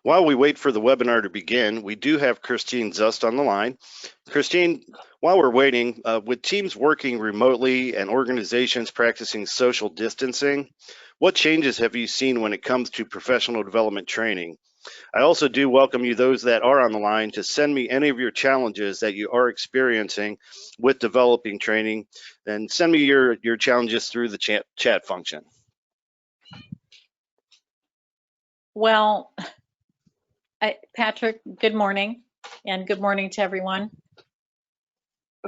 While we wait for the webinar to begin, we do have Christine Zust on the line. Christine, while we're waiting, with teams working remotely and organizations practicing social distancing, what changes have you seen when it comes to professional development training? I also do welcome you, those that are on the line, to send me any of your challenges that you are experiencing with developing training, and send me your challenges through the chat function. Well, Patrick, good morning, and good morning to everyone.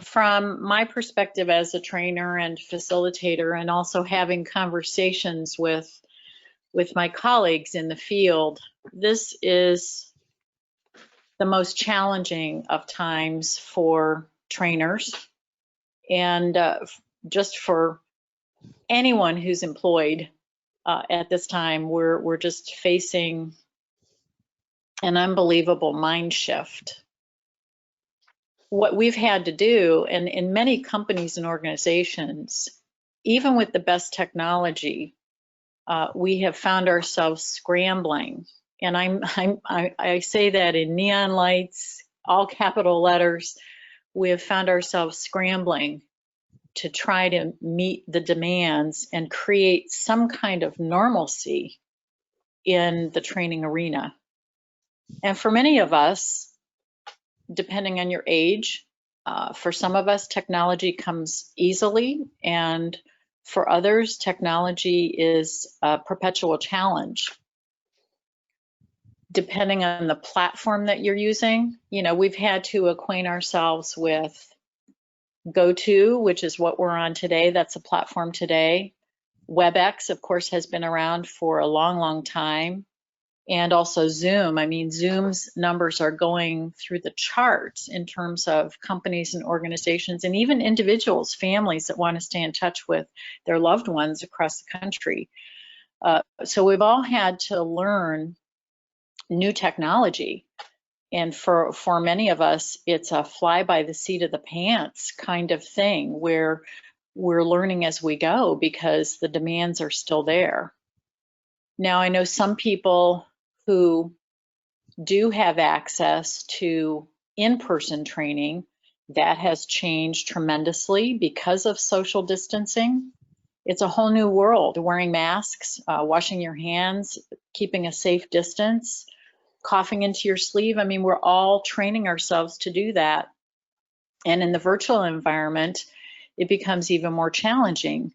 From my perspective as a trainer and facilitator, and also having conversations with my colleagues in the field, this is the most challenging of times for trainers, and just for anyone who's employed at this time. We're just facing an unbelievable mind shift. What we've had to do, and in many companies and organizations, even with the best technology, we have found ourselves scrambling. And I say that in neon lights, all capital letters. We have found ourselves scrambling to try to meet the demands and create some kind of normalcy in the training arena. And for many of us, depending on your age, for some of us, technology comes easily, and for others, technology is a perpetual challenge. Depending on the platform that you're using, we've had to acquaint ourselves with GoTo, which is what we're on today. That's a platform today. WebEx, of course, has been around for a long, long time. And also Zoom. I mean, Zoom's numbers are going through the charts in terms of companies and organizations, and even individuals, families that want to stay in touch with their loved ones across the country. So we've all had to learn new technology. And for many of us, it's a fly by the seat of the pants kind of thing, where we're learning as we go because the demands are still there. Now, I know some people who do have access to in-person training. That has changed tremendously because of social distancing. It's a whole new world, wearing masks, washing your hands, keeping a safe distance, coughing into your sleeve. I mean, we're all training ourselves to do that. And in the virtual environment, it becomes even more challenging.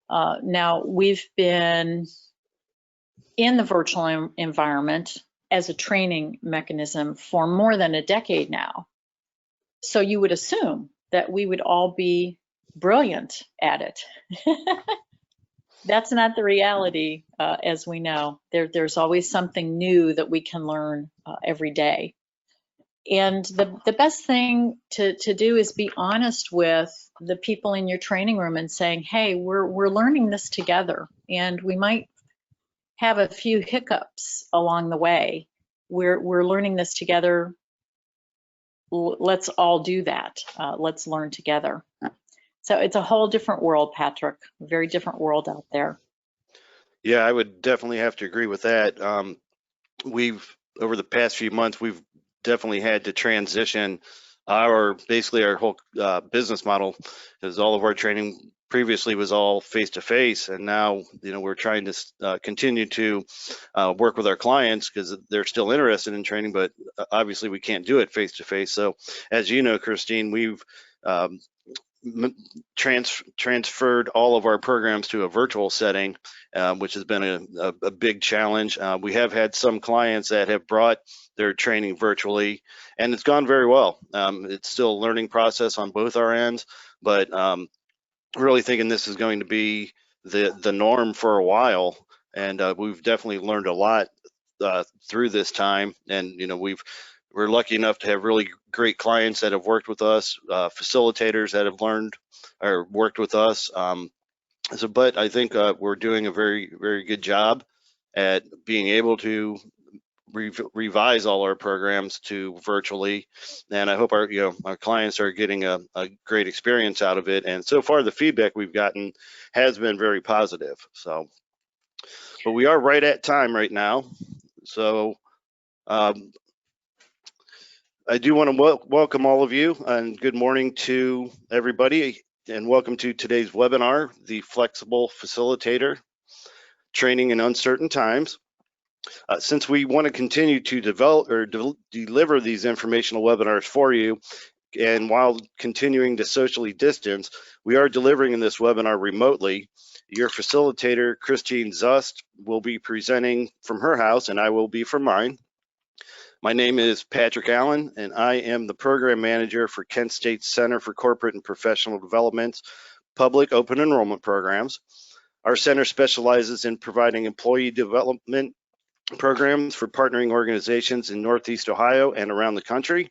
Now, we've been in the virtual environment as a training mechanism for more than a decade now. So you would assume that we would all be brilliant at it. That's not the reality, as we know. There's always something new that we can learn every day. And the best thing to do is be honest with the people in your training room and saying, hey, we're learning this together, and we might have a few hiccups along the way. We're learning this together. Let's all do that. Let's learn together. So it's a whole different world, Patrick, a very different world out there. Yeah, I would definitely have to agree with that. Over the past few months, we've definitely had to transition basically our whole business model, because all of our training previously was all face-to-face, and now we're trying to continue to work with our clients because they're still interested in training, but obviously we can't do it face-to-face. So as you know, Christine, we've transferred all of our programs to a virtual setting, which has been a big challenge. We have had some clients that have brought their training virtually, and it's gone very well. It's still a learning process on both our ends, but really thinking this is going to be the norm for a while, and we've definitely learned a lot through this time. And we're lucky enough to have really great clients that have worked with us, facilitators that have learned or worked with us. But I think we're doing a very, very good job at being able to revise all our programs to virtually, and I hope our clients are getting a great experience out of it. And so far, the feedback we've gotten has been very positive. So, but we are right at time right now. So I do want to welcome all of you, and good morning to everybody, and welcome to today's webinar, the Flexible Facilitator, Training in Uncertain Times. Since we want to continue to develop or deliver these informational webinars for you, and while continuing to socially distance, we are delivering this webinar remotely. Your facilitator, Christine Zust, will be presenting from her house, and I will be from mine. My name is Patrick Allen, and I am the Program Manager for Kent State Center for Corporate and Professional Development's public open enrollment programs. Our center specializes in providing employee development programs for partnering organizations in Northeast Ohio and around the country.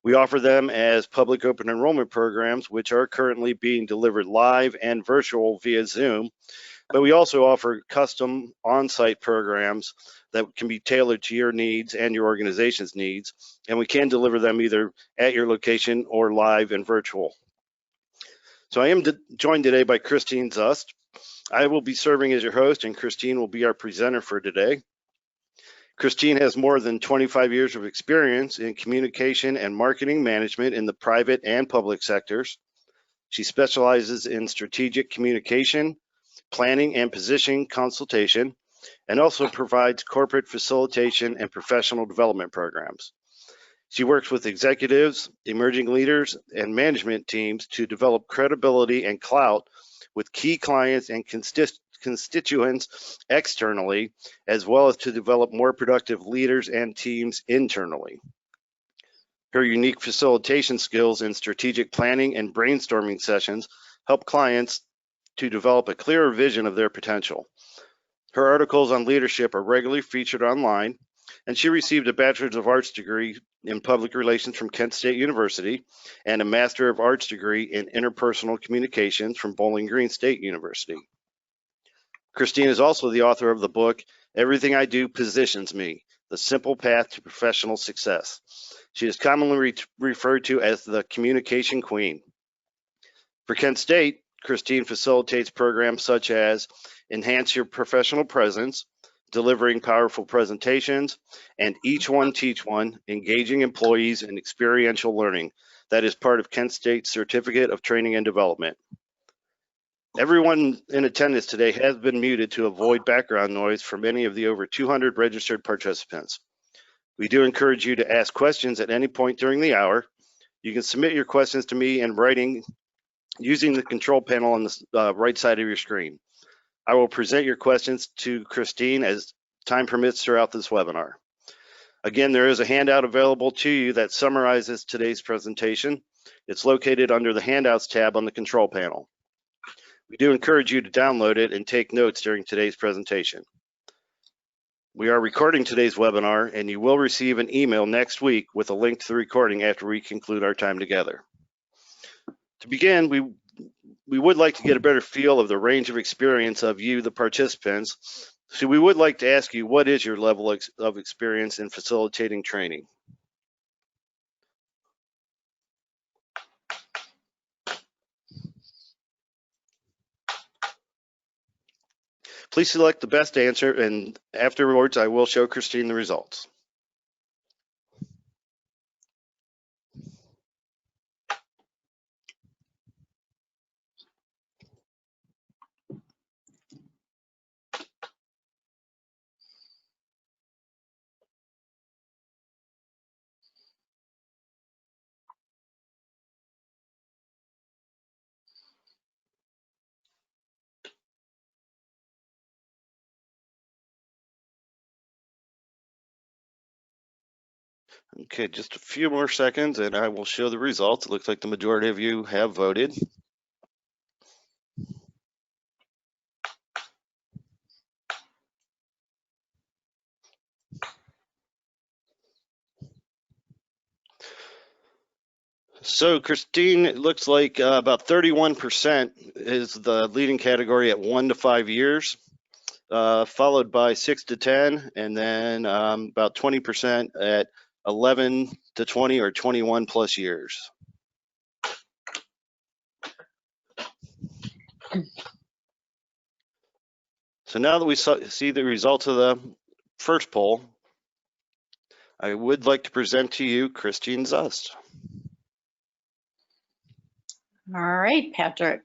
We offer them as public open enrollment programs, which are currently being delivered live and virtual via Zoom. But we also offer custom on-site programs that can be tailored to your needs and your organization's needs, and we can deliver them either at your location or live and virtual. So I am joined today by Christine Zust. I will be serving as your host, and Christine will be our presenter for today. Christine has more than 25 years of experience in communication and marketing management in the private and public sectors. She specializes in strategic communication, planning and positioning consultation, and also provides corporate facilitation and professional development programs. She works with executives, emerging leaders, and management teams to develop credibility and clout with key clients and constituents externally, as well as to develop more productive leaders and teams internally. Her unique facilitation skills in strategic planning and brainstorming sessions help clients to develop a clearer vision of their potential. Her articles on leadership are regularly featured online, and she received a Bachelor's of Arts degree in Public Relations from Kent State University and a Master of Arts degree in Interpersonal Communications from Bowling Green State University. Christine is also the author of the book, Everything I Do Positions Me, The Simple Path to Professional Success. She is commonly referred to as the Communication Queen. For Kent State, Christine facilitates programs such as Enhance Your Professional Presence, Delivering Powerful Presentations, and Each One Teach One, Engaging Employees in Experiential Learning. That is part of Kent State's Certificate of Training and Development. Everyone in attendance today has been muted to avoid background noise from any of the over 200 registered participants. We do encourage you to ask questions at any point during the hour. You can submit your questions to me in writing using the control panel on the right side of your screen. I will present your questions to Christine as time permits throughout this webinar. Again, there is a handout available to you that summarizes today's presentation. It's located under the Handouts tab on the control panel. We do encourage you to download it and take notes during today's presentation. We are recording today's webinar, and you will receive an email next week with a link to the recording after we conclude our time together. To begin, we would like to get a better feel of the range of experience of you, the participants. So we would like to ask you, what is your level of experience in facilitating training? Please select the best answer, and afterwards I will show Christine the results. Okay, just a few more seconds and I will show the results. It looks like the majority of you have voted. So Christine, it looks like about 31% is the leading category at 1 to 5 years, followed by 6 to 10, and then about 20% at 11 to 20 or 21 plus years. So now that we see the results of the first poll, I would like to present to you Christine Zust. All right, Patrick.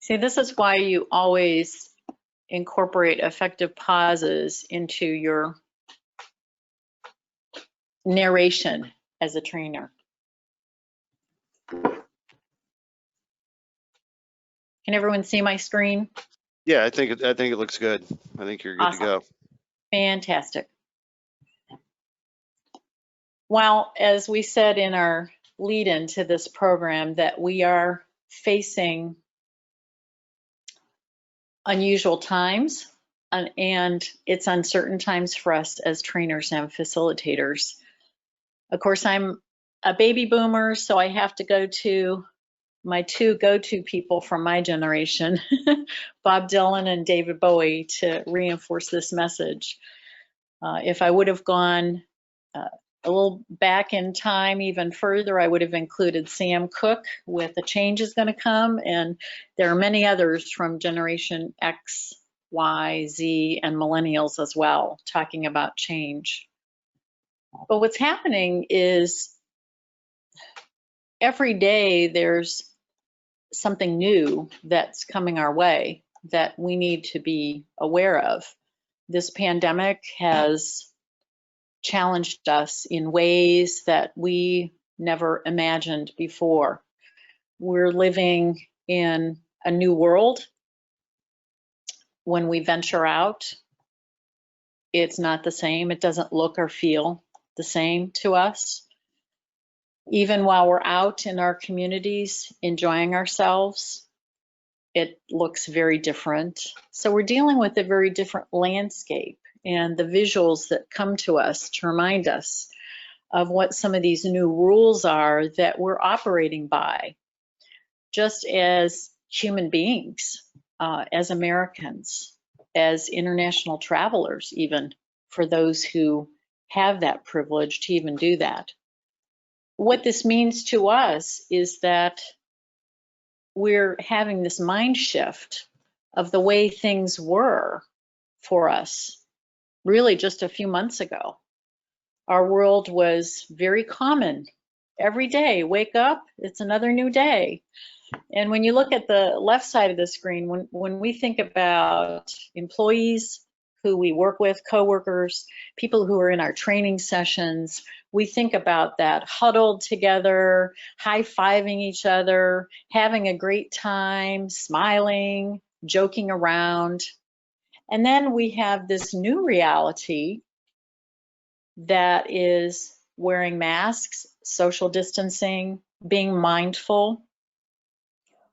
See, this is why you always incorporate effective pauses into your narration as a trainer. Can everyone see my screen? Yeah, I think it looks good. I think you're good Awesome. to go. Fantastic. Well, as we said in our lead into this program, that we are facing unusual times, and it's uncertain times for us as trainers and facilitators. Of course, I'm a baby boomer, so I have to go to my two go-to people from my generation, Bob Dylan and David Bowie, to reinforce this message. If I would have gone a little back in time even further, I would have included Sam Cooke with The Change Is Going to Come, and there are many others from Generation X, Y, Z, and millennials as well, talking about change. But what's happening is every day there's something new that's coming our way that we need to be aware of. This pandemic has challenged us in ways that we never imagined before. We're living in a new world. When we venture out, it's not the same. It doesn't look or feel the same to us. Even while we're out in our communities enjoying ourselves, it looks very different. So we're dealing with a very different landscape, and the visuals that come to us to remind us of what some of these new rules are that we're operating by, just as human beings, as Americans, as international travelers, even for those who have that privilege to even do that. What this means to us is that we're having this mind shift of the way things were for us really just a few months ago. Our world was very common. Every day, wake up, it's another new day. And when you look at the left side of the screen, when we think about employees who we work with, coworkers, people who are in our training sessions, we think about that huddled together, high-fiving each other, having a great time, smiling, joking around. And then we have this new reality that is wearing masks, social distancing, being mindful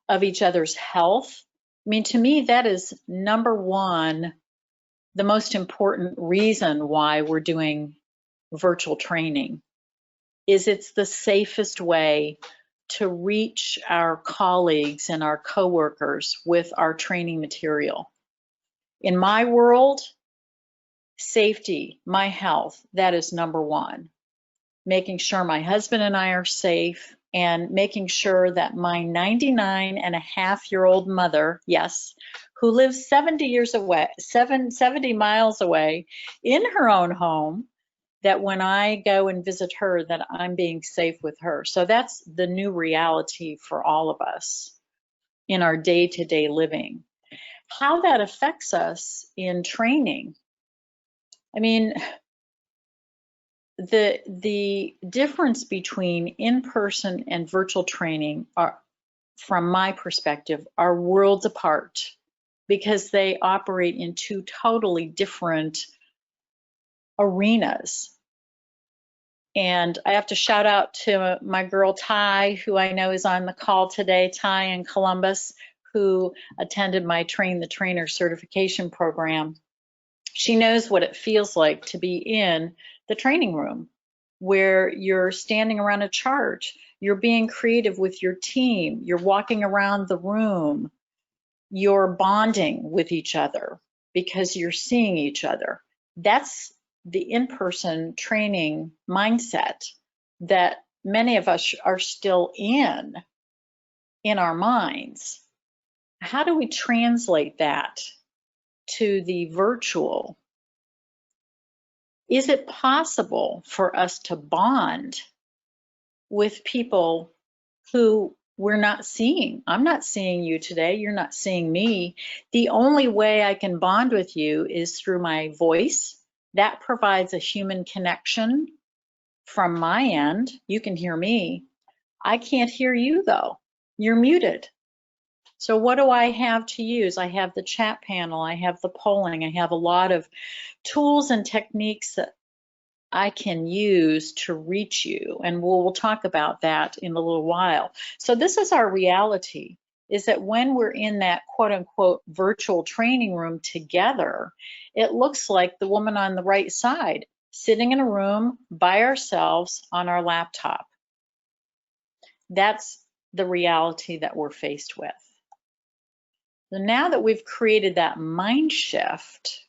of each other's health. I mean, to me, that is number one, the most important reason why we're doing virtual training, is it's the safest way to reach our colleagues and our coworkers with our training material. In my world, safety, my health, that is number one. Making sure my husband and I are safe, and making sure that my 99-and-a-half-year-old mother, yes, who lives 70 miles away in her own home, that when I go and visit her, that I'm being safe with her. So that's the new reality for all of us in our day-to-day living. How that affects us in training, I mean, the difference between in-person and virtual training are, from my perspective, are worlds apart, because they operate in two totally different arenas. And I have to shout out to my girl Ty, who I know is on the call today, Ty in Columbus, who attended my Train the Trainer certification program, she knows what it feels like to be in the training room where you're standing around a chart, you're being creative with your team, you're walking around the room, you're bonding with each other because you're seeing each other. That's the in-person training mindset that many of us are still in our minds. How do we translate that to the virtual? Is it possible for us to bond with people who we're not seeing? I'm not seeing you today. You're not seeing me. The only way I can bond with you is through my voice. That provides a human connection from my end. You can hear me. I can't hear you though. You're muted. So what do I have to use? I have the chat panel, I have the polling, I have a lot of tools and techniques that I can use to reach you. And we'll talk about that in a little while. So this is our reality, is that when we're in that quote unquote virtual training room together, it looks like the woman on the right side, sitting in a room by ourselves on our laptop. That's the reality that we're faced with. So now that we've created that mind shift,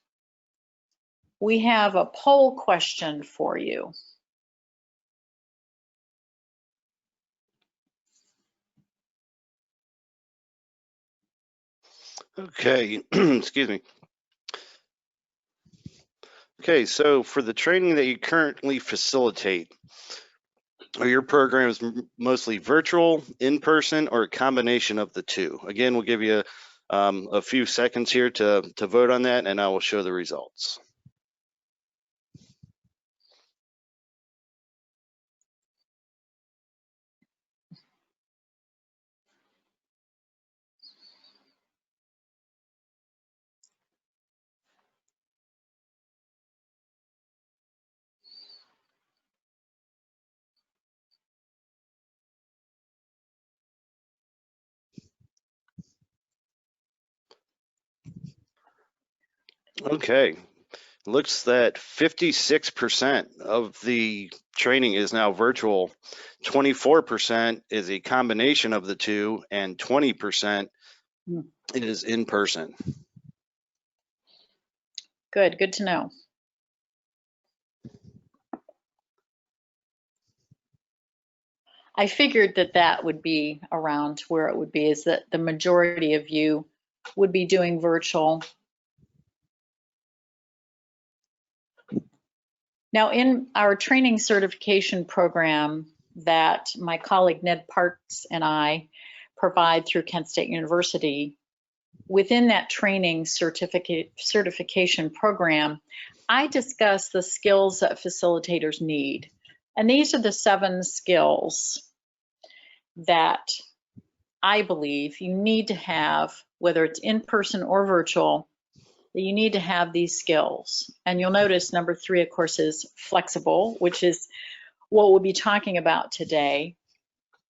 we have a poll question for you. Okay, excuse me. Okay, so for the training that you currently facilitate, are your programs mostly virtual, in-person, or a combination of the two? Again, we'll give you a few seconds here to vote on that, and I will show the results. Okay, looks that 56% of the training is now virtual, 24% is a combination of the two, and 20% is in person. Good to know. I figured that that would be around where it would be, is that the majority of you would be doing virtual. Now, in our training certification program that my colleague Ned Parks and I provide through Kent State University, within that training certification program, I discuss the skills that facilitators need. And these are the 7 skills that I believe you need to have, whether it's in person or virtual, that you need to have these skills. And you'll notice number 3, of course, is flexible, which is what we'll be talking about today.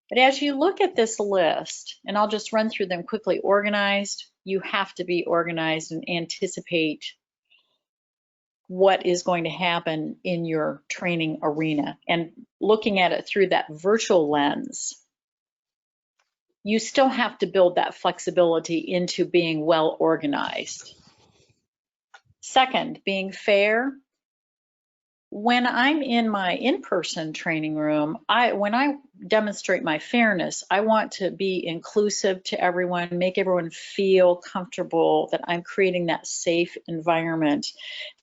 But as you look at this list, and I'll just run through them quickly, organized, you have to be organized and anticipate what is going to happen in your training arena. And looking at it through that virtual lens, you still have to build that flexibility into being well organized. Second, being fair. When I'm in my in-person training room, when I demonstrate my fairness, I want to be inclusive to everyone, make everyone feel comfortable, that I'm creating that safe environment,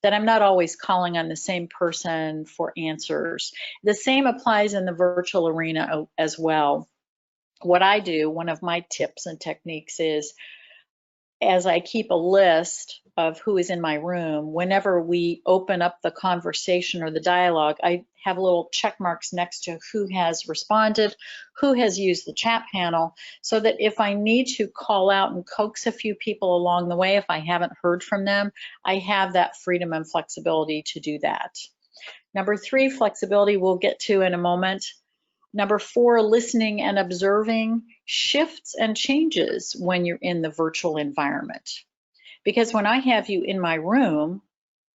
that I'm not always calling on the same person for answers. The same applies in the virtual arena as well. What I do, one of my tips and techniques is, as I keep a list of who is in my room, whenever we open up the conversation or the dialogue, I have little check marks next to who has responded, who has used the chat panel, so that if I need to call out and coax a few people along the way, if I haven't heard from them, I have that freedom and flexibility to do that. Number 3, flexibility, we'll get to in a moment. Number 4, listening and observing shifts and changes when you're in the virtual environment. Because when I have you in my room,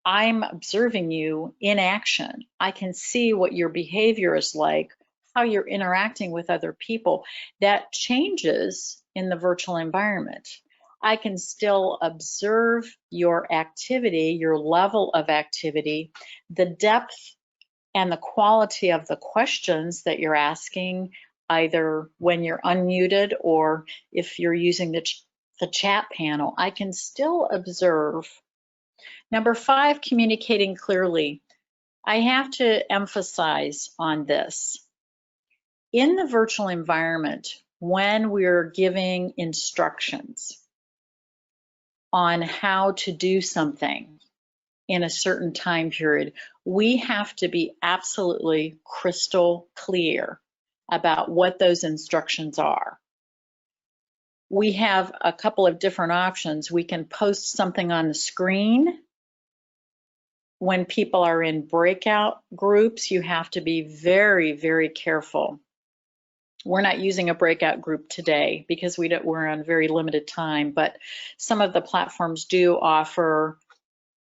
I'm observing you in action. I can see what your behavior is like, how you're interacting with other people. That changes in the virtual environment. I can still observe your activity, your level of activity, the depth and the quality of the questions that you're asking, either when you're unmuted or if you're using the chat panel. I can still observe. Number 5, communicating clearly. I have to emphasize on this. In the virtual environment, when we're giving instructions on how to do something in a certain time period, we have to be absolutely crystal clear about what those instructions are. We have a couple of different options. We can post something on the screen. When people are in breakout groups, you have to be very, very careful. We're not using a breakout group today because we're on very limited time, but some of the platforms do offer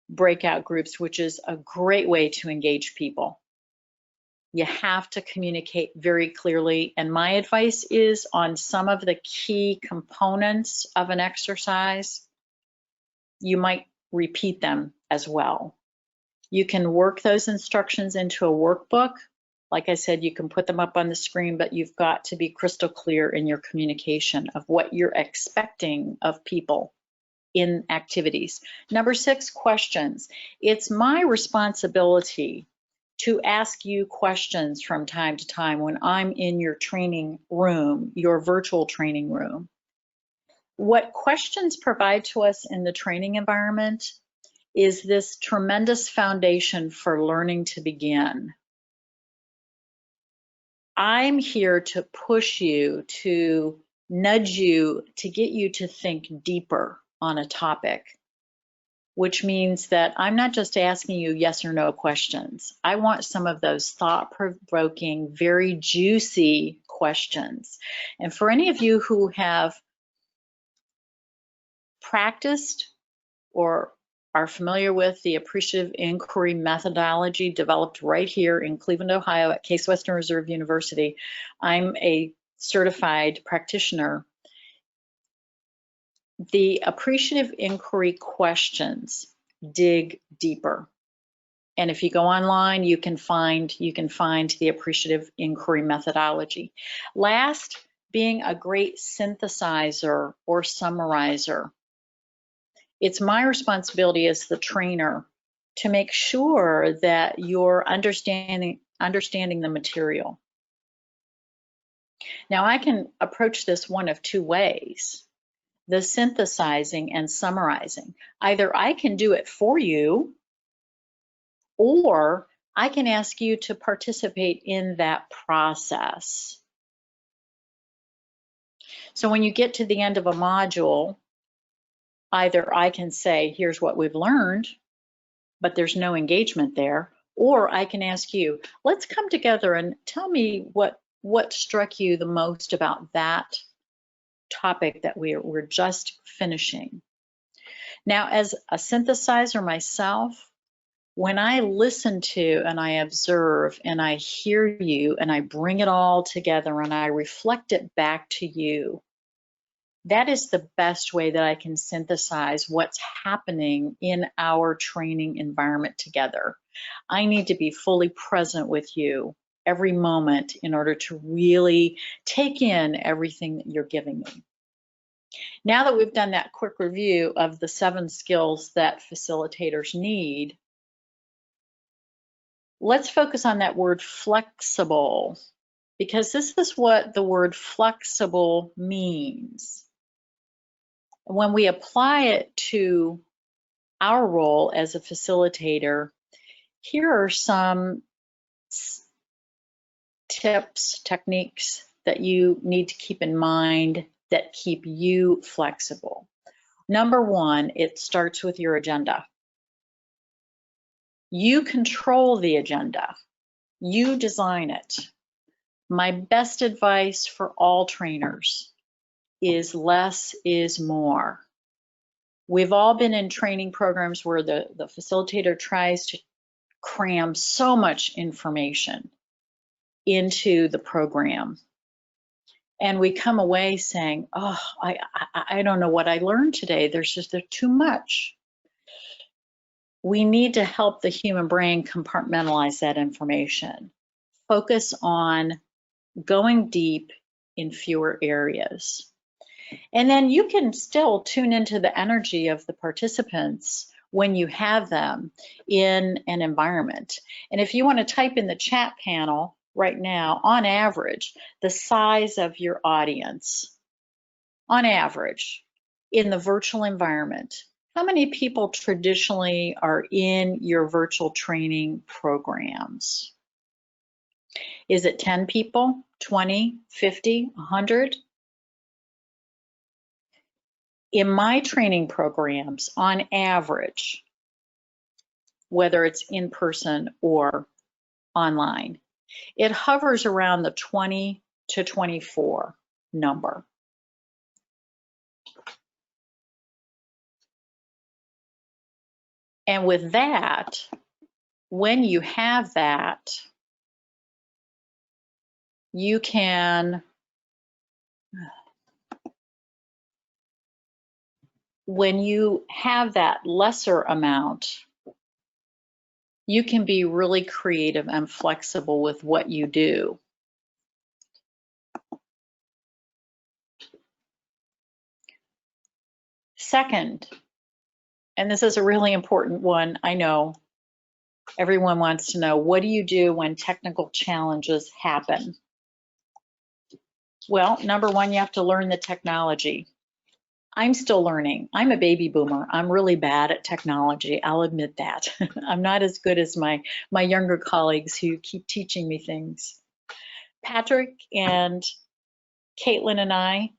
breakout groups, which is a great way to engage people. You have to communicate very clearly, and my advice is on some of the key components of an exercise, you might repeat them as well. You can work those instructions into a workbook. Like I said, you can put them up on the screen, but you've got to be crystal clear in your communication of what you're expecting of people in activities. Number 6, questions. It's my responsibility to ask you questions from time to time when I'm in your training room, your virtual training room. What questions provide to us in the training environment is this tremendous foundation for learning to begin. I'm here to push you, to nudge you, to get you to think deeper on a topic, which means that I'm not just asking you yes or no questions. I want some of those thought-provoking, very juicy questions. And for any of you who have practiced or are familiar with the appreciative inquiry methodology developed right here in Cleveland, Ohio at Case Western Reserve University, I'm a certified practitioner. The appreciative inquiry questions dig deeper. And if you go online, you can find the appreciative inquiry methodology. Last, being a great synthesizer or summarizer. It's my responsibility as the trainer to make sure that you're understanding the material. Now, I can approach this one of 2 ways, the synthesizing and summarizing. Either I can do it for you, or I can ask you to participate in that process. So when you get to the end of a module, either I can say, here's what we've learned, but there's no engagement there, or I can ask you, let's come together and tell me what struck you the most about that topic that we're just finishing. Now, as a synthesizer myself, when I listen to and I observe and I hear you and I bring it all together and I reflect it back to you, that is the best way that I can synthesize what's happening in our training environment together. I need to be fully present with you every moment in order to really take in everything that you're giving me. Now that we've done that quick review of the 7 skills that facilitators need, let's focus on that word flexible, because this is what the word flexible means. When we apply it to our role as a facilitator, here are some tips, techniques that you need to keep in mind that keep you flexible. Number 1, it starts with your agenda. You control the agenda. You design it. My best advice for all trainers is less is more. We've all been in training programs where the facilitator tries to cram so much information into the program. And we come away saying, oh, I don't know what I learned today. There's too much. We need to help the human brain compartmentalize that information. Focus on going deep in fewer areas. And then you can still tune into the energy of the participants when you have them in an environment. And if you want to type in the chat panel right now, on average, the size of your audience, on average, in the virtual environment, how many people traditionally are in your virtual training programs? Is it 10 people, 20, 50, 100? In my training programs, on average, whether it's in person or online, it hovers around the 20 to 24 number. And with that, when you have that, you can, when you have that lesser amount, you can be really creative and flexible with what you do. Second, and this is a really important one, I know everyone wants to know, what do you do when technical challenges happen? Well, number one, you have to learn the technology. I'm still learning. I'm a baby boomer. I'm really bad at technology. I'll admit that. I'm not as good as my younger colleagues who keep teaching me things. Patrick and Caitlin and I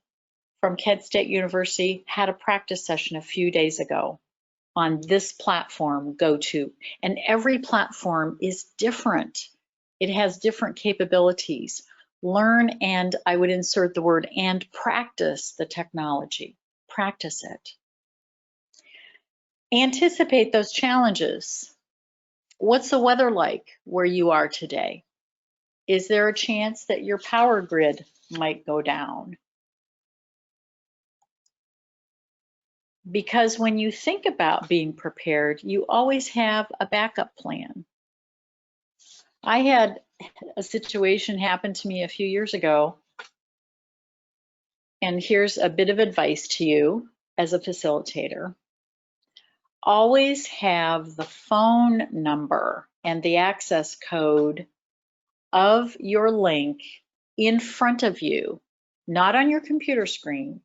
from Kent State University had a practice session a few days ago on this platform, GoTo. And every platform is different. It has different capabilities. Learn, and I would insert the word, and practice the technology. Practice it. Anticipate those challenges. What's the weather like where you are today? Is there a chance that your power grid might go down? Because when you think about being prepared, you always have a backup plan. I had a situation happen to me a few years ago, and here's a bit of advice to you as a facilitator. Always have the phone number and the access code of your link in front of you, not on your computer screen.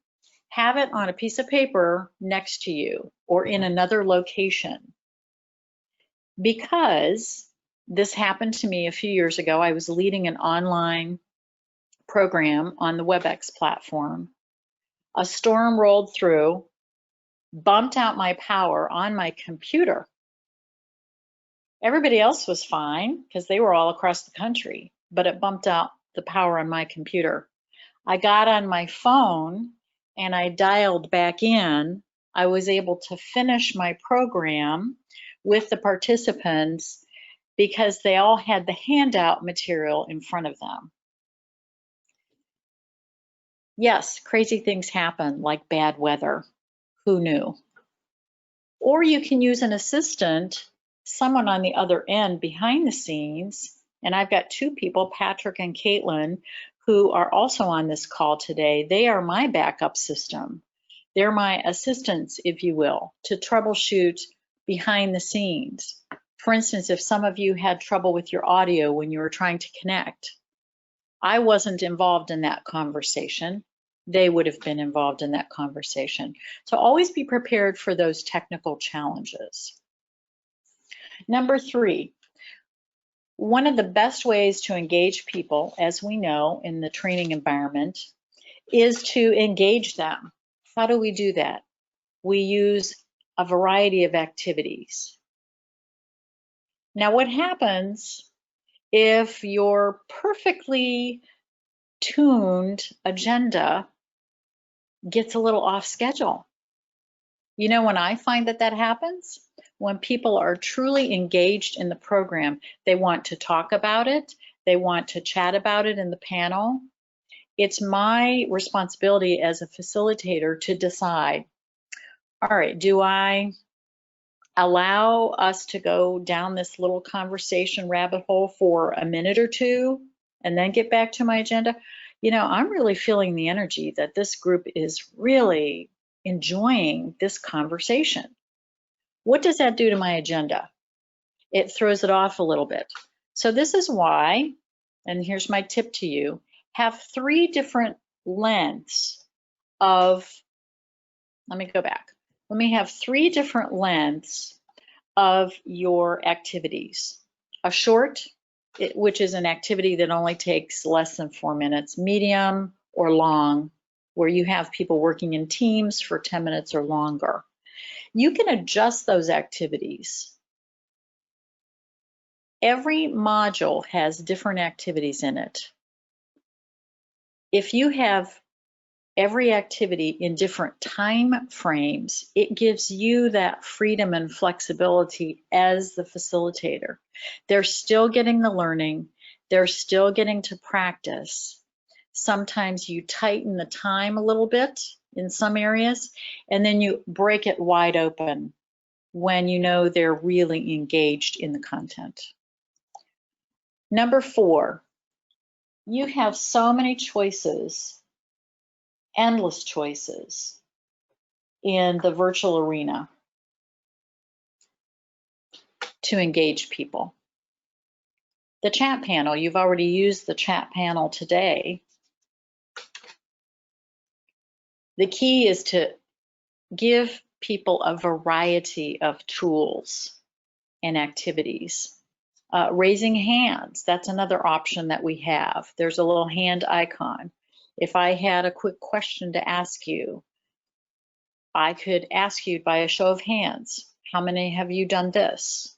Have it on a piece of paper next to you or in another location. Because this happened to me a few years ago. I was leading an online program on the WebEx platform. A storm rolled through, bumped out my power on my computer. Everybody else was fine because they were all across the country, but it bumped out the power on my computer. I got on my phone and I dialed back in. I was able to finish my program with the participants because they all had the handout material in front of them. Yes, crazy things happen, like bad weather. Who knew? Or you can use an assistant, someone on the other end behind the scenes. And I've got two people, Patrick and Caitlin, who are also on this call today. They are my backup system. They're my assistants, if you will, to troubleshoot behind the scenes. For instance, if some of you had trouble with your audio when you were trying to connect, I wasn't involved in that conversation. They would have been involved in that conversation. So always be prepared for those technical challenges. Number three, one of the best ways to engage people, as we know in the training environment, is to engage them. How do we do that? We use a variety of activities. Now, what happens if you're perfectly tuned agenda gets a little off schedule. You know, when I find that happens, when people are truly engaged in the program, they want to talk about it, they want to chat about it in the panel. It's my responsibility as a facilitator to decide, all right, do I allow us to go down this little conversation rabbit hole for a minute or two and then get back to my agenda? You know, I'm really feeling the energy that this group is really enjoying this conversation. What does that do to my agenda? It throws it off a little bit. So this is why, and here's my tip to you, have 3 different lengths of, let me go back. Let me have 3 different lengths of your activities. A short, which is an activity that only takes less than 4 minutes, medium or long, where you have people working in teams for 10 minutes or longer. You can adjust those activities. Every module has different activities in it. If you have every activity in different time frames, it gives you that freedom and flexibility as the facilitator. They're still getting the learning, they're still getting to practice. Sometimes you tighten the time a little bit in some areas, and then you break it wide open when you know they're really engaged in the content. Number 4, you have so many choices, endless choices in the virtual arena to engage people. The chat panel, you've already used the chat panel today. The key is to give people a variety of tools and activities. Raising hands, that's another option that we have. There's a little hand icon. If I had a quick question to ask you, I could ask you by a show of hands, how many have you done this?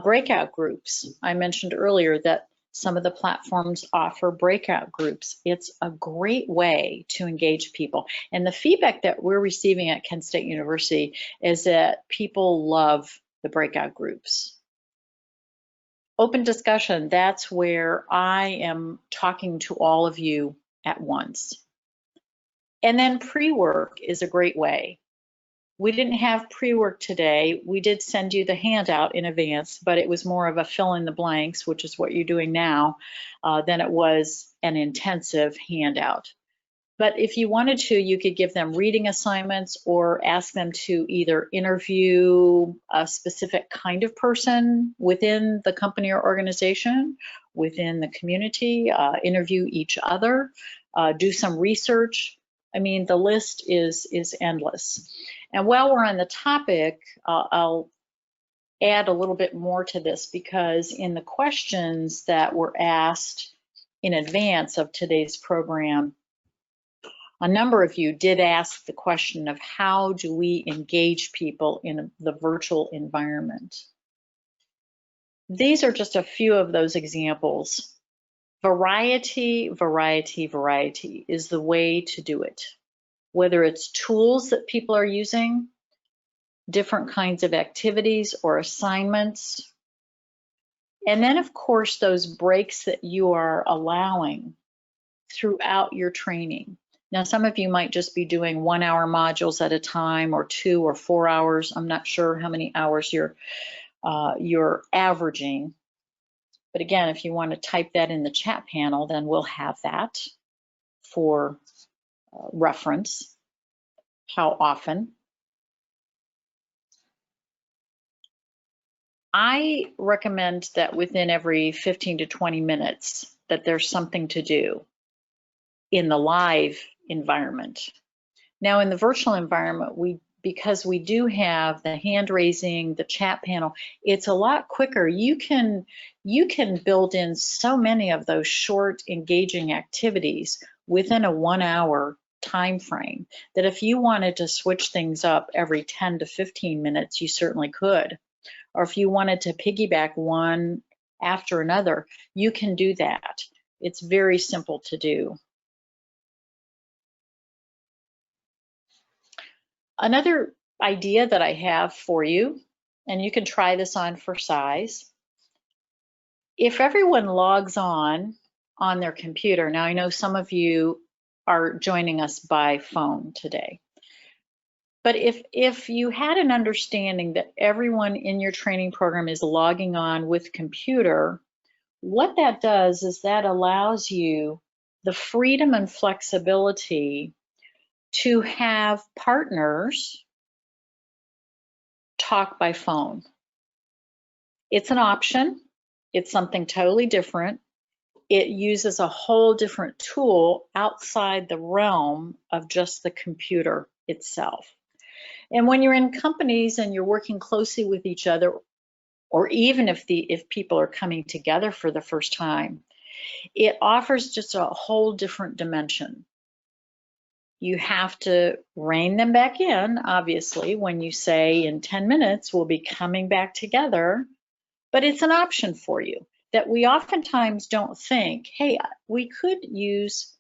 Breakout groups. I mentioned earlier that some of the platforms offer breakout groups. It's a great way to engage people. And the feedback that we're receiving at Kent State University is that people love the breakout groups. Open discussion, that's where I am talking to all of you at once. And then pre-work is a great way. We didn't have pre-work today. We did send you the handout in advance, but it was more of a fill in the blanks, which is what you're doing now, than it was an intensive handout. But if you wanted to, you could give them reading assignments or ask them to either interview a specific kind of person within the company or organization, within the community, interview each other, do some research. I mean, the list is endless. And while we're on the topic, I'll add a little bit more to this, because in the questions that were asked in advance of today's program, a number of you did ask the question of how do we engage people in the virtual environment? These are just a few of those examples. Variety, variety, variety is the way to do it. Whether it's tools that people are using, different kinds of activities or assignments, and then of course those breaks that you are allowing throughout your training. Now, some of you might just be doing 1 hour modules at a time, or 2 or 4 hours. I'm not sure how many hours you're averaging. But again, if you want to type that in the chat panel, then we'll have that for reference. How often? I recommend that within every 15 to 20 minutes that there's something to do in the live environment. Now, in the virtual environment, because we do have the hand raising, the chat panel, it's a lot quicker. You can build in so many of those short, engaging activities within a 1 hour time frame that if you wanted to switch things up every 10 to 15 minutes, you certainly could. Or if you wanted to piggyback one after another, you can do that. It's very simple to do. Another idea that I have for you, and you can try this on for size. If everyone logs on their computer, now I know some of you are joining us by phone today, but if you had an understanding that everyone in your training program is logging on with computer, what that does is that allows you the freedom and flexibility to have partners talk by phone. It's an option. It's something totally different. It uses a whole different tool outside the realm of just the computer itself. And when you're in companies and you're working closely with each other, or even if people are coming together for the first time, it offers just a whole different dimension. You have to rein them back in, obviously, when you say in 10 minutes we'll be coming back together, but it's an option for you that we oftentimes don't think, hey, we could use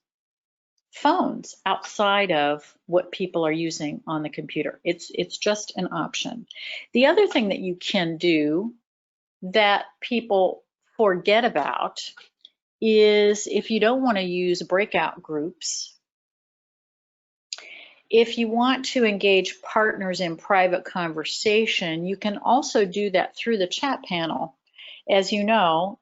phones outside of what people are using on the computer. It's just an option. The other thing that you can do that people forget about is if you don't want to use breakout groups, if you want to engage partners in private conversation, you can also do that through the chat panel. As you know,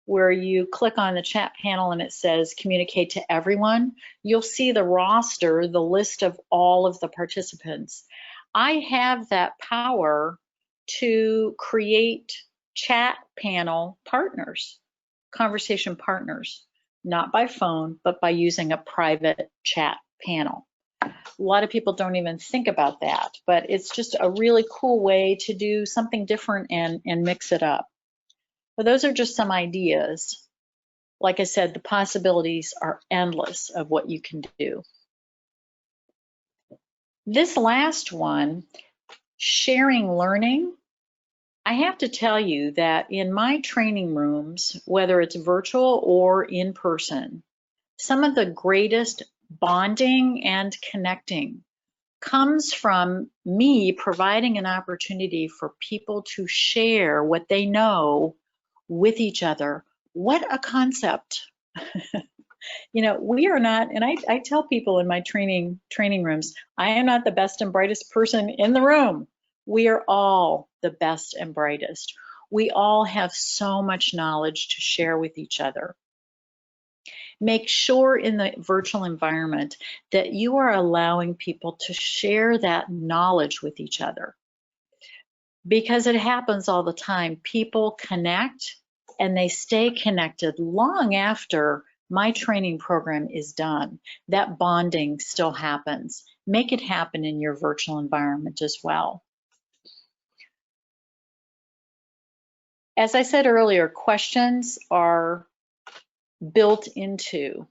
where you click on the chat panel and it says communicate to everyone, you'll see the roster, the list of all of the participants. I have that power to create chat panel partners, conversation partners, not by phone, but by using a private chat panel. A lot of people don't even think about that, but it's just a really cool way to do something different and mix it up. But those are just some ideas. Like I said, the possibilities are endless of what you can do. This last one, sharing learning, I have to tell you that in my training rooms, whether it's virtual or in person, some of the greatest bonding and connecting comes from me providing an opportunity for people to share what they know with each other. What a concept. You know, we are not, and I tell people in my training rooms, I am not the best and brightest person in the room. We are all the best and brightest. We all have so much knowledge to share with each other. Make sure in the virtual environment that you are allowing people to share that knowledge with each other, because it happens all the time. People connect and they stay connected long after my training program is done. That bonding still happens. Make it happen in your virtual environment as well. As I said earlier, questions are built into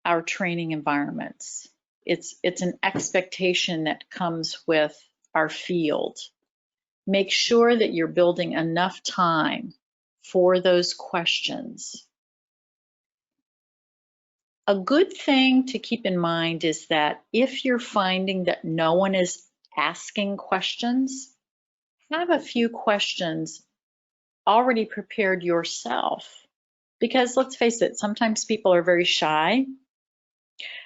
our training environments. It's an expectation that comes with our field. Make sure that you're building enough time for those questions. A good thing to keep in mind is that if you're finding that no one is asking questions, have a few questions already prepared yourself. Because let's face it, sometimes people are very shy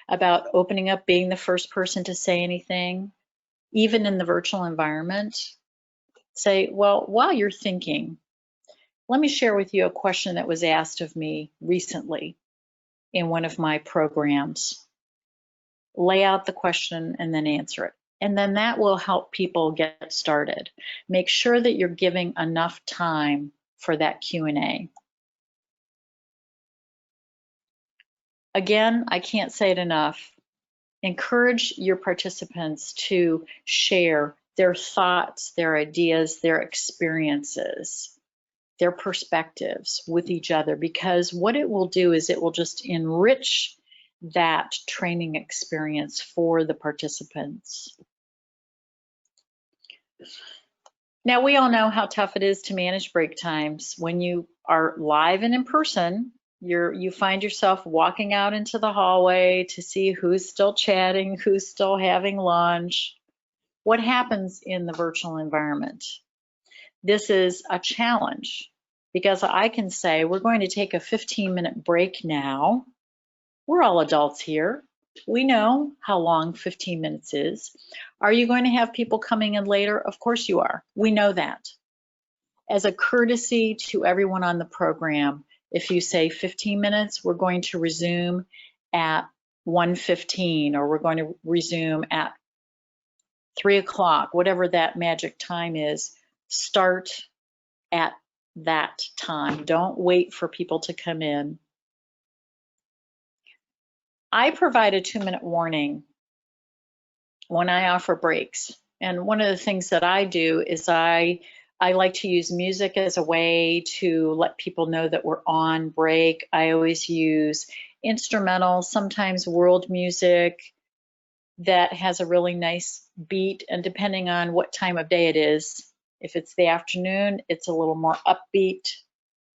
about opening up, being the first person to say anything, even in the virtual environment. Say, well, while you're thinking, let me share with you a question that was asked of me recently in one of my programs. Lay out the question and then answer it. And then that will help people get started. Make sure that you're giving enough time for that Q&A. Again, I can't say it enough. Encourage your participants to share their thoughts, their ideas, their experiences, their perspectives with each other, because what it will do is it will just enrich that training experience for the participants. Now, we all know how tough it is to manage break times when you are live and in person. You find yourself walking out into the hallway to see who's still chatting, who's still having lunch. What happens in the virtual environment? This is a challenge because I can say we're going to take a 15-minute break now. We're all adults here. We know how long 15 minutes is. Are you going to have people coming in later? Of course you are. We know that. As a courtesy to everyone on the program, if you say 15 minutes, we're going to resume at 1:15, or we're going to resume at 3 o'clock, whatever that magic time is, start at that time. Don't wait for people to come in. I provide a 2-minute warning when I offer breaks. And one of the things that I do is I like to use music as a way to let people know that we're on break. I always use instrumental, sometimes world music that has a really nice beat, and depending on what time of day it is, if it's the afternoon, it's a little more upbeat.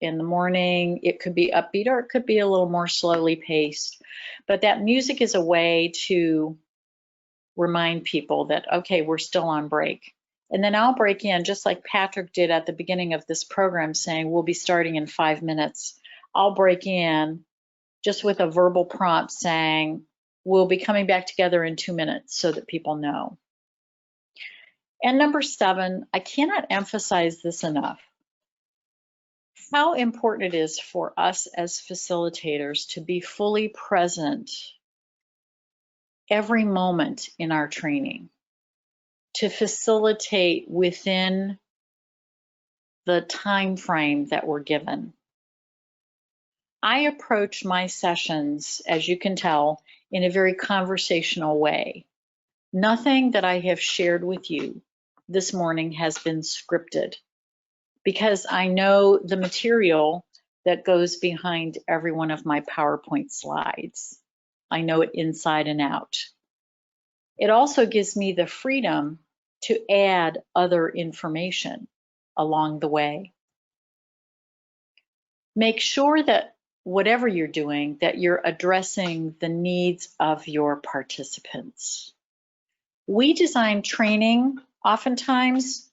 In the morning, it could be upbeat, or it could be a little more slowly paced. But that music is a way to remind people that, okay, we're still on break. And then I'll break in, just like Patrick did at the beginning of this program, saying we'll be starting in 5 minutes. I'll break in just with a verbal prompt saying we'll be coming back together in 2 minutes, so that people know. And number 7, I cannot emphasize this enough, how important it is for us as facilitators to be fully present every moment in our training, to facilitate within the time frame that we're given. I approach my sessions, as you can tell, in a very conversational way. Nothing that I have shared with you this morning has been scripted, because I know the material that goes behind every one of my PowerPoint slides. I know it inside and out. It also gives me the freedom to add other information along the way. Make sure that whatever you're doing, that you're addressing the needs of your participants. We design training oftentimes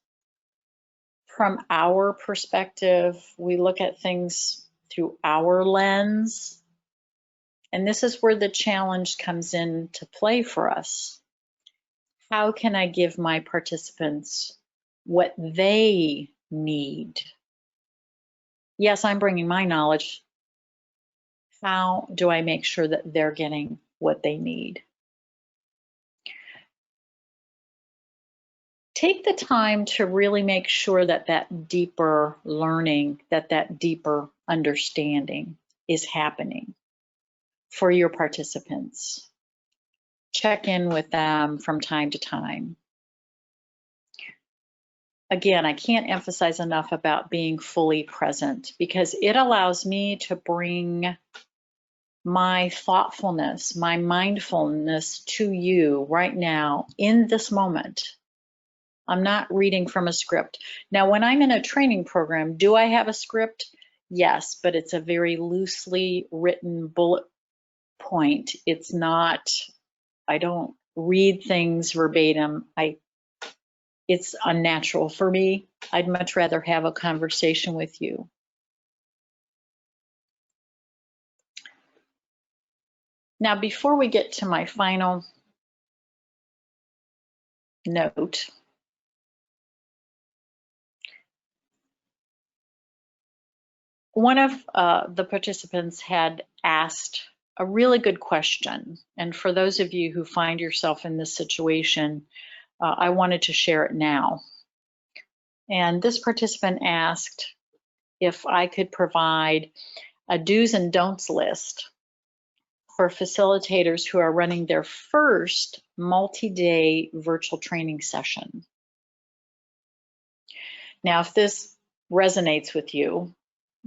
from our perspective. We look at things through our lens. And this is where the challenge comes into play for us. How can I give my participants what they need? Yes, I'm bringing my knowledge. How do I make sure that they're getting what they need? Take the time to really make sure that that deeper learning, that deeper understanding is happening for your participants. Check in with them from time to time. Again, I can't emphasize enough about being fully present, because it allows me to bring my thoughtfulness, my mindfulness to you right now in this moment. I'm not reading from a script. Now, when I'm in a training program, do I have a script? Yes, but it's a very loosely written bullet point. It's not, I don't read things verbatim. It's unnatural for me. I'd much rather have a conversation with you. Now, before we get to my final note, one of the participants had asked a really good question. And for those of you who find yourself in this situation, I wanted to share it now. And this participant asked if I could provide a do's and don'ts list for facilitators who are running their first multi-day virtual training session. Now, if this resonates with you,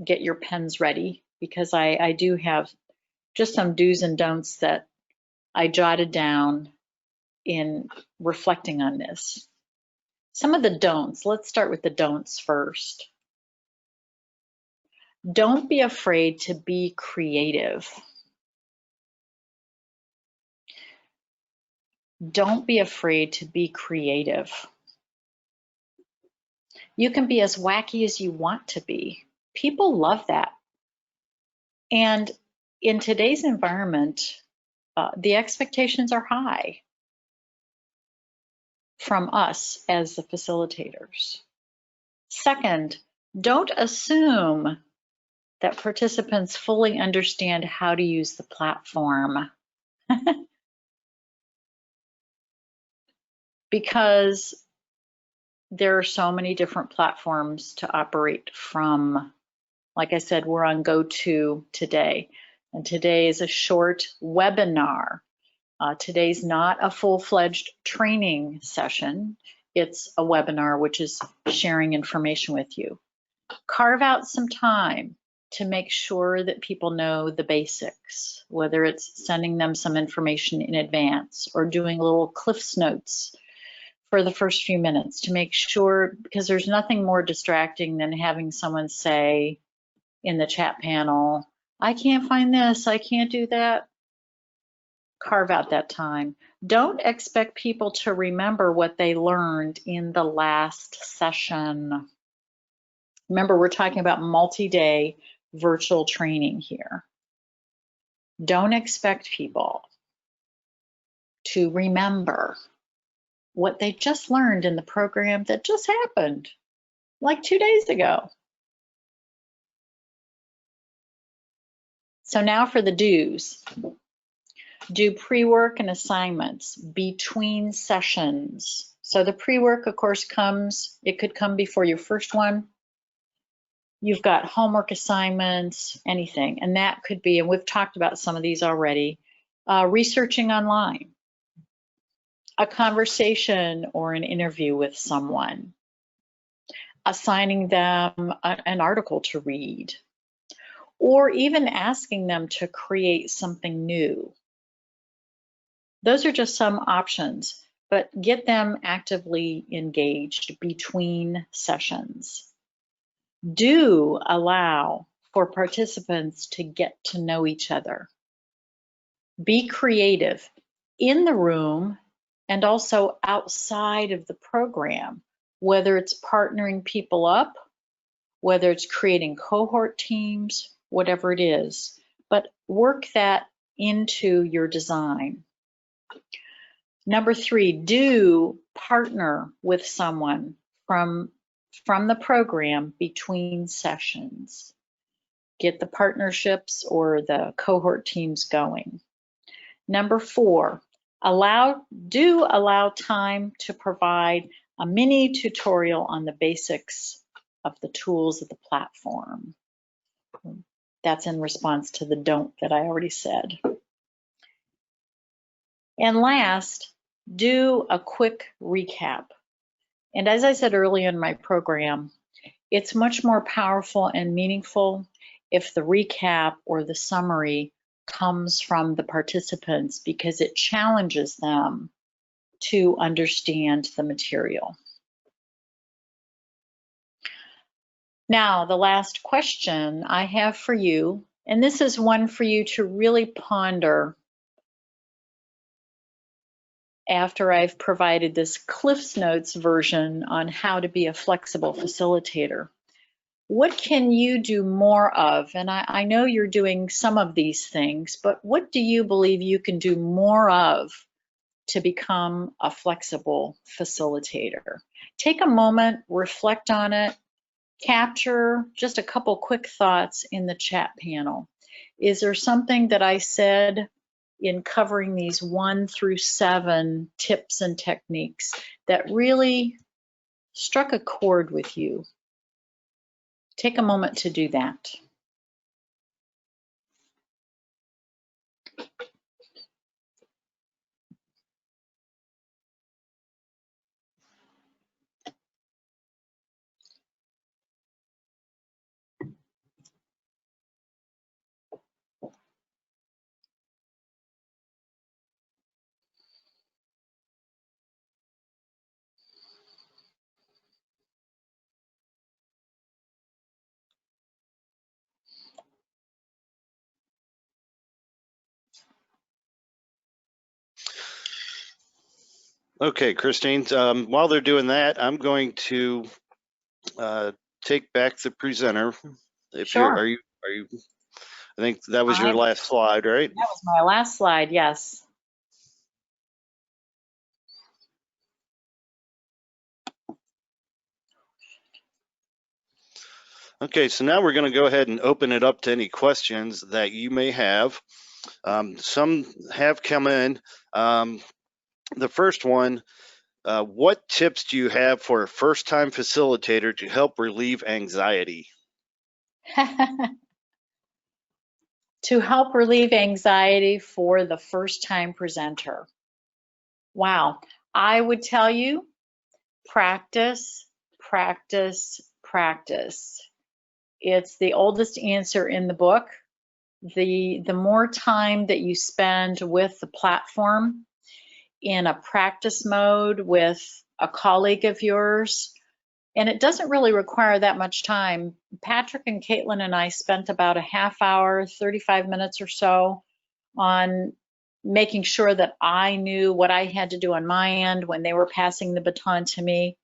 get your pens ready, because I do have just some do's and don'ts that I jotted down in reflecting on this. Some of the don'ts, let's start with the don'ts first. Don't be afraid to be creative. Don't be afraid to be creative. You can be as wacky as you want to be. People love that. And in today's environment, the expectations are high from us as the facilitators. Second, don't assume that participants fully understand how to use the platform. Because there are so many different platforms to operate from. Like I said, we're on GoTo today, and today is a short webinar. Today's not a full-fledged training session. It's a webinar, which is sharing information with you. Carve out some time to make sure that people know the basics, whether it's sending them some information in advance or doing little Cliff's Notes for the first few minutes to make sure, because there's nothing more distracting than having someone say in the chat panel, I can't find this, I can't do that. Carve out that time. Don't expect people to remember what they learned in the last session. Remember, we're talking about multi-day virtual training here. Don't expect people to remember what they just learned in the program that just happened like 2 days ago. So now for the do's. Do pre-work and assignments between sessions. So the pre-work, of course, it could come before your first one. You've got homework assignments, anything, and that could be, and we've talked about some of these already, researching online, a conversation or an interview with someone, assigning them an article to read, or even asking them to create something new. Those are just some options, but get them actively engaged between sessions. Do allow for participants to get to know each other. Be creative in the room and also outside of the program, whether it's partnering people up, whether it's creating cohort teams, whatever it is, but work that into your design. Number 3, do partner with someone from the program between sessions. Get the partnerships or the cohort teams going. Number 4, do allow time to provide a mini tutorial on the basics of the tools of the platform. That's in response to the don't that I already said. And last, do a quick recap. And as I said earlier in my program, it's much more powerful and meaningful if the recap or the summary comes from the participants, because it challenges them to understand the material. Now, the last question I have for you, and this is one for you to really ponder after I've provided this Cliff's Notes version on how to be a flexible facilitator. What can you do more of? And I know you're doing some of these things, but what do you believe you can do more of to become a flexible facilitator? Take a moment, reflect on it, capture just a couple quick thoughts in the chat panel. Is there something that I said in covering these 1 through 7 tips and techniques that really struck a chord with you? Take a moment to do that. Okay, Christine, while they're doing that, I'm going to take back the presenter. If you're, Sure. are you, I think that was your That last slide, right? was my last slide, yes. Okay, so now we're going to go ahead and open it up to any questions that you may have. Some have come in. The first one, what tips do you have for a first-time facilitator to help relieve anxiety? To help relieve anxiety for the first time presenter. Wow. I would tell you, practice, practice, practice. It's the oldest answer in the book. The more time that you spend with the platform in a practice mode with a colleague of yours, and it doesn't really require that much time. Patrick and Caitlin and I spent about a half hour, 35 minutes or so on making sure that I knew what I had to do on my end when they were passing the baton to me.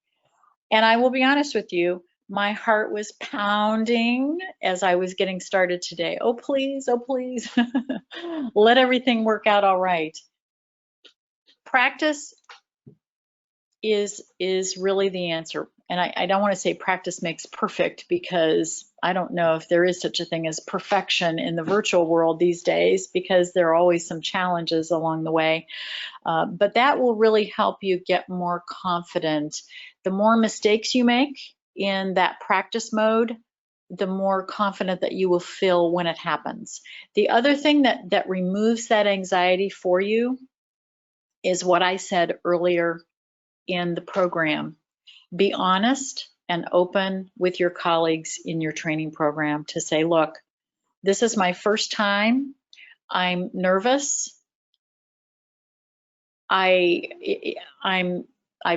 And I will be honest with you, my heart was pounding as I was getting started today. Oh, please, let everything work out all right. Practice is really the answer. And I don't want to say practice makes perfect, because I don't know if there is such a thing as perfection in the virtual world these days, because there are always some challenges along the way. But that will really help you get more confident. The more mistakes you make in that practice mode, the more confident that you will feel when it happens. The other thing that removes that anxiety for you is what I said earlier in the program. Be honest and open with your colleagues in your training program to say, look, this is my first time. I'm nervous. I've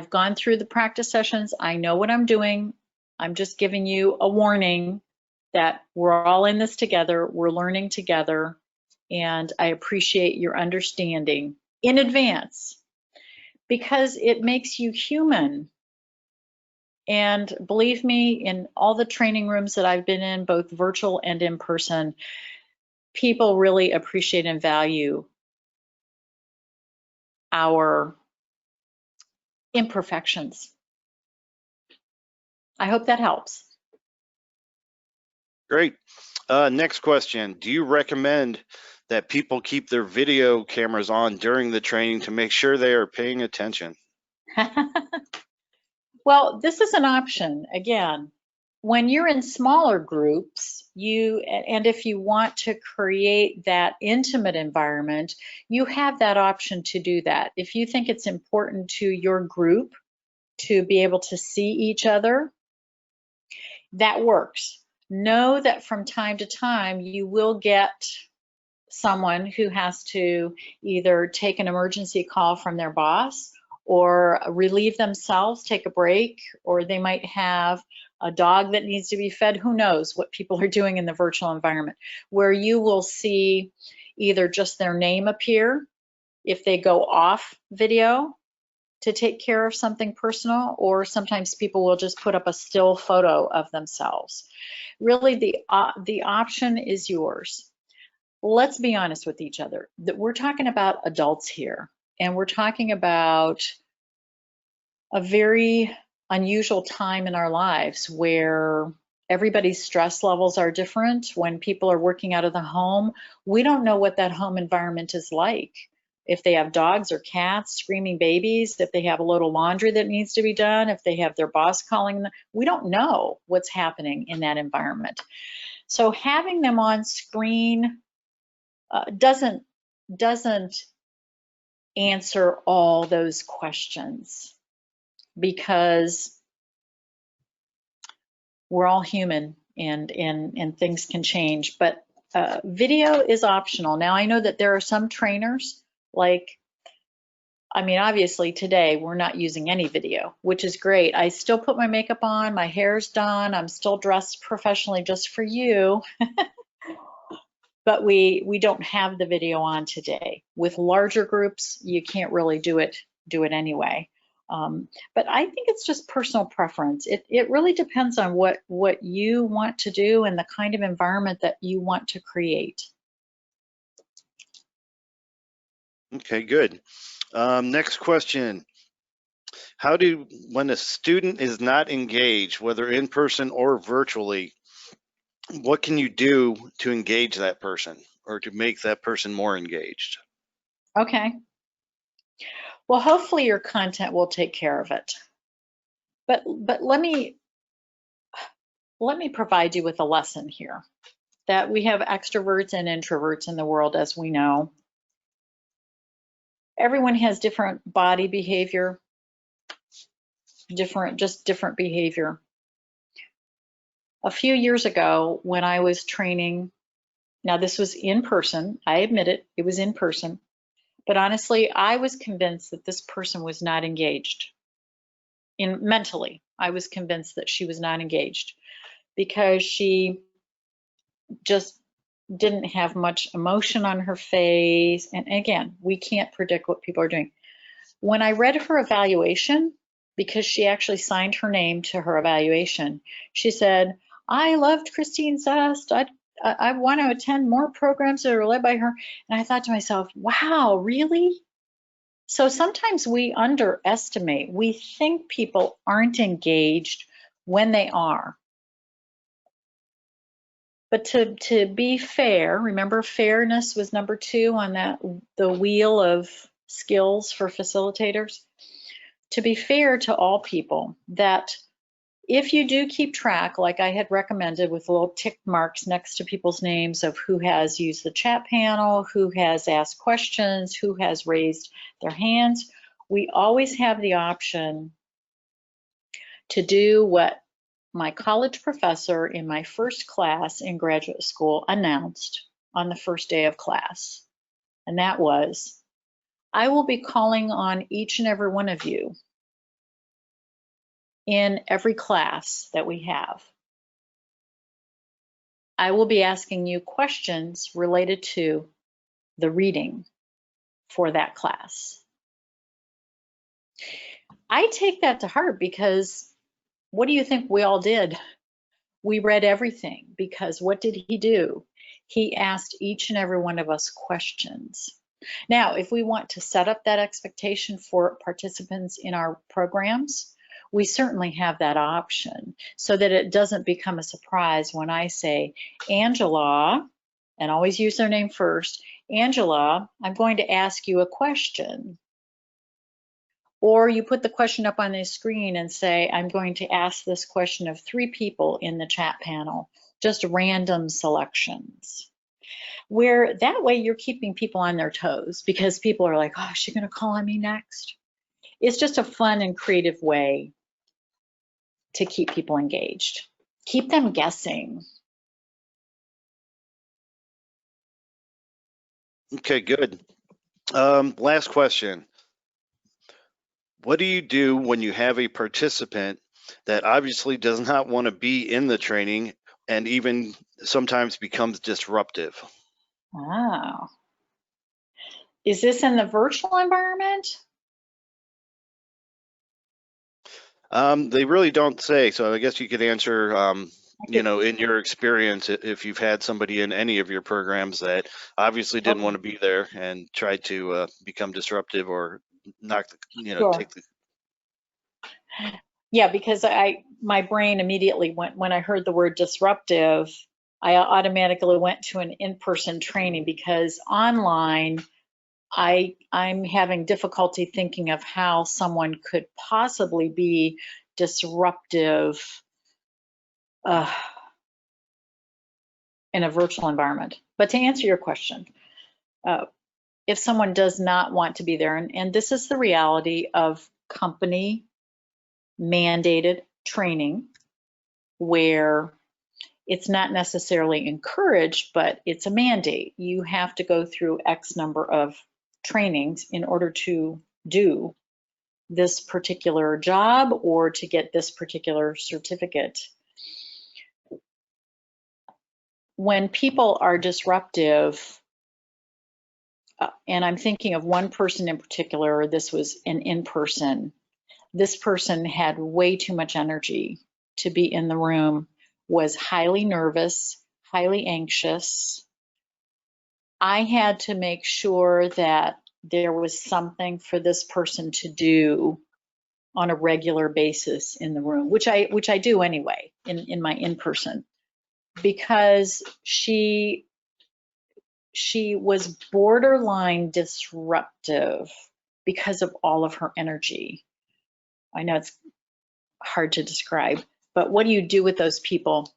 gone through the practice sessions. I know what I'm doing. I'm just giving you a warning that we're all in this together. We're learning together. And I appreciate your understanding in advance, because it makes you human. And believe me, in all the training rooms that I've been in, both virtual and in person, people really appreciate and value our imperfections. I hope that helps. Great. Next question. Do you recommend that people keep their video cameras on during the training to make sure they are paying attention? Well, this is an option. Again, when you're in smaller groups, and if you want to create that intimate environment, you have that option to do that. If you think it's important to your group to be able to see each other, that works. Know that from time to time you will get someone who has to either take an emergency call from their boss, or relieve themselves, take a break, or they might have a dog that needs to be fed. Who knows what people are doing in the virtual environment, where you will see either just their name appear if they go off video to take care of something personal, or sometimes people will just put up a still photo of themselves. Really, the option is yours. Let's be honest with each other, that we're talking about adults here, and we're talking about a very unusual time in our lives where everybody's stress levels are different. When people are working out of the home, we don't know what that home environment is like. If they have dogs or cats, screaming babies, if they have a load of laundry that needs to be done, if they have their boss calling them, we don't know what's happening in that environment. So having them on screen doesn't answer all those questions, because we're all human, and things can change. But video is optional. Now, I know that there are some trainers, obviously today we're not using any video, which is great. I still put my makeup on, my hair's done, I'm still dressed professionally just for you. But we don't have the video on today. With larger groups, you can't really do it do it anyway. But I think it's just personal preference. It really depends on what you want to do and the kind of environment that you want to create. Okay, good. Next question. When a student is not engaged, whether in person or virtually, what can you do to engage that person or to make that person more engaged? Okay. Well, hopefully your content will take care of it. But let me provide you with a lesson here that we have extroverts and introverts in the world, as we know. Everyone has different body behavior, different behavior. A few years ago, when I was training, now this was in person, I admit it was in person, but honestly, I was convinced that this person was not engaged. Mentally, I was convinced that she was not engaged because she just didn't have much emotion on her face. And again, we can't predict what people are doing. When I read her evaluation, because she actually signed her name to her evaluation, she said, I loved Christine Zest. I want to attend more programs that are led by her. And I thought to myself, wow, really? So sometimes we underestimate. We think people aren't engaged when they are. But to be fair, remember fairness was number 2 on the wheel of skills for facilitators. To be fair to all people, that if you do keep track, like I had recommended with little tick marks next to people's names of who has used the chat panel, who has asked questions, who has raised their hands, we always have the option to do what my college professor in my first class in graduate school announced on the first day of class. And that was, I will be calling on each and every one of you in every class that we have. I will be asking you questions related to the reading for that class. I take that to heart because what do you think we all did? We read everything because what did he do? He asked each and every one of us questions. Now, if we want to set up that expectation for participants in our programs, we certainly have that option so that it doesn't become a surprise when I say, Angela, and always use their name first, Angela, I'm going to ask you a question. Or you put the question up on the screen and say, I'm going to ask this question of 3 people in the chat panel, just random selections. Where that way you're keeping people on their toes because people are like, oh, is she gonna call on me next? It's just a fun and creative way to keep people engaged. Keep them guessing. Okay, good. Last question. What do you do when you have a participant that obviously does not want to be in the training and even sometimes becomes disruptive? Oh. Is this in the virtual environment? They really don't say, so I guess you could answer, you know, in your experience, if you've had somebody in any of your programs that obviously didn't want to be there and tried to become disruptive or knock the, you know, Sure. take the. Yeah, because my brain immediately went, when I heard the word disruptive, I automatically went to an in-person training because online, I'm having difficulty thinking of how someone could possibly be disruptive in a virtual environment. But to answer your question, if someone does not want to be there, and this is the reality of company mandated training, where it's not necessarily encouraged, but it's a mandate. You have to go through X number of trainings in order to do this particular job or to get this particular certificate. When people are disruptive, and I'm thinking of one person in particular, this was an in-person. This person had way too much energy to be in the room, was highly nervous, highly anxious. I had to make sure that there was something for this person to do on a regular basis in the room, which I do anyway in my in-person, because she was borderline disruptive because of all of her energy. I know it's hard to describe, but what do you do with those people?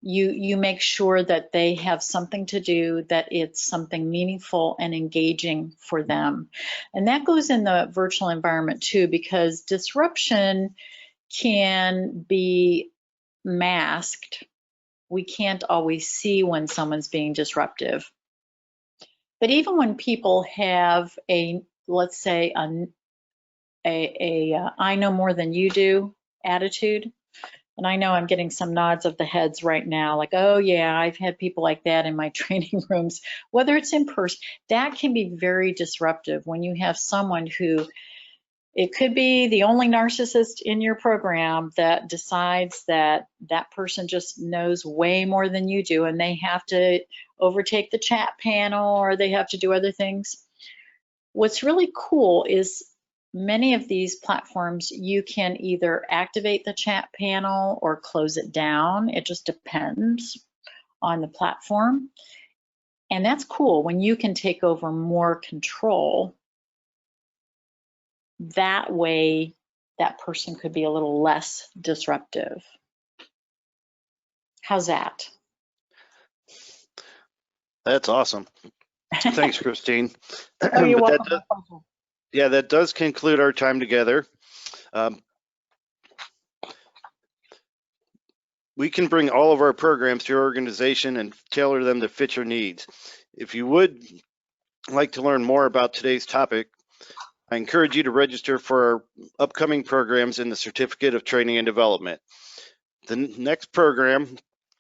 You make sure that they have something to do, that it's something meaningful and engaging for them. And that goes in the virtual environment too, because disruption can be masked. We can't always see when someone's being disruptive. But even when people have let's say I know more than you do attitude, and I know I'm getting some nods of the heads right now, like, oh yeah, I've had people like that in my training rooms, whether it's in person, that can be very disruptive when you have someone who, it could be the only narcissist in your program that decides that that person just knows way more than you do and they have to overtake the chat panel or they have to do other things. What's really cool is many of these platforms, you can either activate the chat panel or close it down. It just depends on the platform. And that's cool when you can take over more control. That way, that person could be a little less disruptive. How's that? That's awesome. Thanks, Christine. Oh, you're welcome. Yeah, that does conclude our time together. We can bring all of our programs to your organization and tailor them to fit your needs. If you would like to learn more about today's topic, I encourage you to register for our upcoming programs in the Certificate of Training and Development. The next program,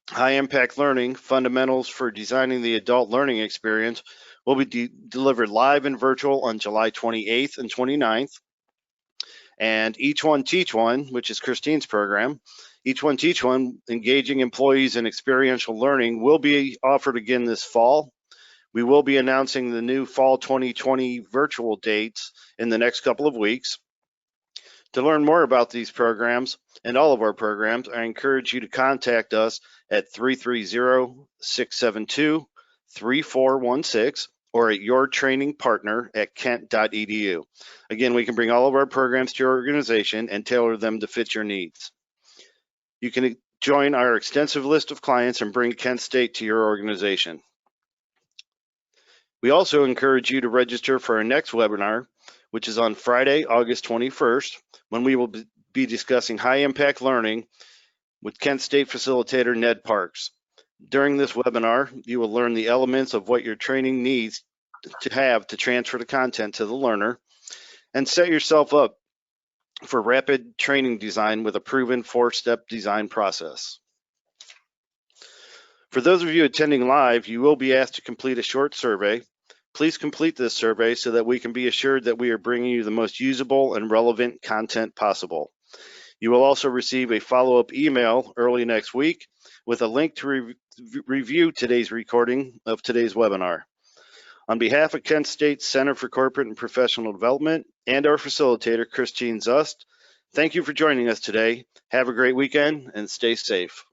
High Impact Learning, Fundamentals for Designing the Adult Learning Experience, will be delivered live and virtual on July 28th and 29th. And Each One Teach One, which is Christine's program, Each One Teach One, engaging employees in experiential learning, will be offered again this fall. We will be announcing the new fall 2020 virtual dates in the next couple of weeks. To learn more about these programs and all of our programs, I encourage you to contact us at 330-672-3416 or at yourtrainingpartner@kent.edu. Again, we can bring all of our programs to your organization and tailor them to fit your needs. You can join our extensive list of clients and bring Kent State to your organization. We also encourage you to register for our next webinar, which is on Friday, August 21st, when we will be discussing high impact learning with Kent State Facilitator Ned Parks. During this webinar, you will learn the elements of what your training needs to have to transfer the content to the learner and set yourself up for rapid training design with a proven 4-step design process. For those of you attending live, you will be asked to complete a short survey. Please complete this survey so that we can be assured that we are bringing you the most usable and relevant content possible. You will also receive a follow-up email early next week with a link to review today's recording of today's webinar. On behalf of Kent State Center for Corporate and Professional Development and our facilitator, Christine Zust, thank you for joining us today. Have a great weekend and stay safe.